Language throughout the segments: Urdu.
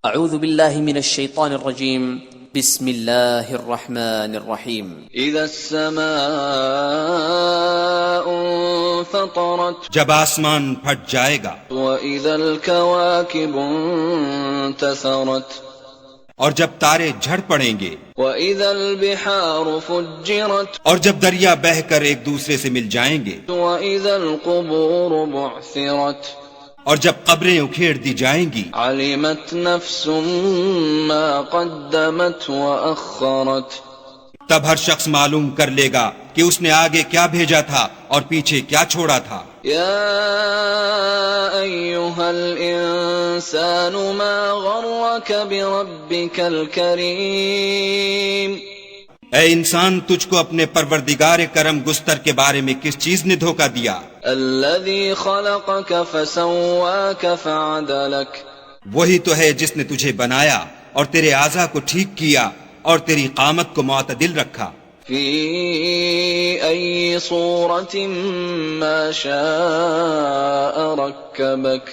اعوذ باللہ من الشیطان الرجیم بسم اللہ الرحمن الرحیم اذا السماء انفطرت جب آسمان پھٹ جائے گا، واذا الكواكب انتثرت اور جب تارے جھڑ پڑیں گے، واذا البحار فجرت اور جب دریا بہہ کر ایک دوسرے سے مل جائیں گے، واذا القبور بعثرت اور جب قبریں اکھیڑ دی جائیں گی، علمت نفس ما قدمت واخرت تب ہر شخص معلوم کر لے گا کہ اس نے آگے کیا بھیجا تھا اور پیچھے کیا چھوڑا تھا۔ یا ایھا الانسان ما غرک بربک الکریم، اے انسان، تجھ کو اپنے پروردگار کرم گستر کے بارے میں کس چیز نے دھوکہ دیا؟ الذی خلقک فسواک فعدلک، وہی تو ہے جس نے تجھے بنایا اور تیرے اعضاء کو ٹھیک کیا اور تیری قامت کو معتدل رکھا۔ فی ای صورت ما شاء رکبک،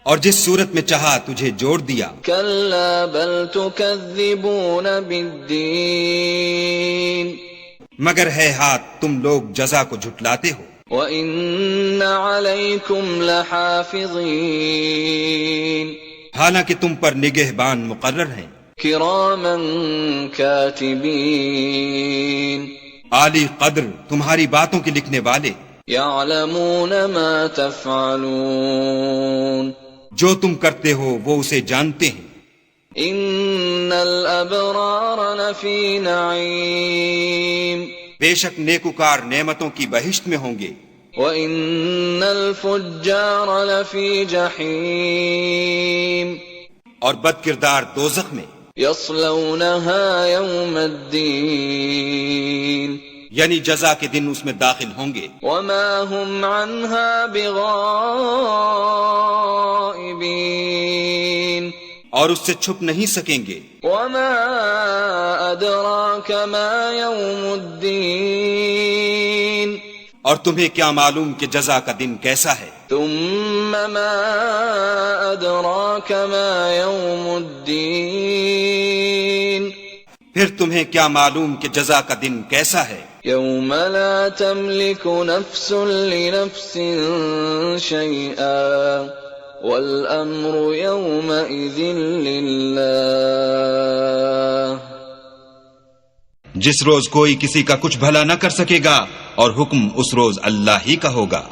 اور جس صورت میں چاہا تجھے جوڑ دیا۔ کلا بل تکذبون بالدین، مگر ہے ہاتھ تم لوگ جزا کو جھٹلاتے ہو۔ وَإِنَّ عَلَيْكُمْ لَحَافِظِينَ، حالانکہ تم پر نگہبان مقرر ہیں، کِرَامًا کَاتِبِينَ، عالی قدر تمہاری باتوں کے لکھنے والے، يَعْلَمُونَ مَا تَفْعَلُونَ، جو تم کرتے ہو وہ اسے جانتے ہیں۔ إِنَّ الْأَبْرَارَ لَفِي نَعِيمٍ، بے شک نیکوکار نعمتوں کی بہشت میں ہوں گے، وَإِنَّ الْفُجَّارَ لَفِي جَحِيمٍ، اور بد کردار دوزخ میں، يَصْلَوْنَهَا يَوْمَ الدِّينِ، یعنی جزا کے دن اس میں داخل ہوں گے، وَمَا هُمْ عَنْهَا بِغَائِبِينَ، اور اس سے چھپ نہیں سکیں گے۔ وَمَا أَدْرَاكَ مَا يَوْمُ الدِّينِ، اور تمہیں کیا معلوم کہ جزا کا دن کیسا ہے؟ ثُمَّ مَا أَدْرَاكَ مَا يَوْمُ الدِّينِ، پھر تمہیں کیا معلوم کہ جزا کا دن کیسا ہے؟ يَوْمَ لَا تَمْلِكُ نَفْسٌ لِنَفْسٍ شَيْئًا وَالْأَمْرُ يَوْمَئِذٍ لِلَّهِ، جس روز کوئی کسی کا کچھ بھلا نہ کر سکے گا اور حکم اس روز اللہ ہی کا ہوگا۔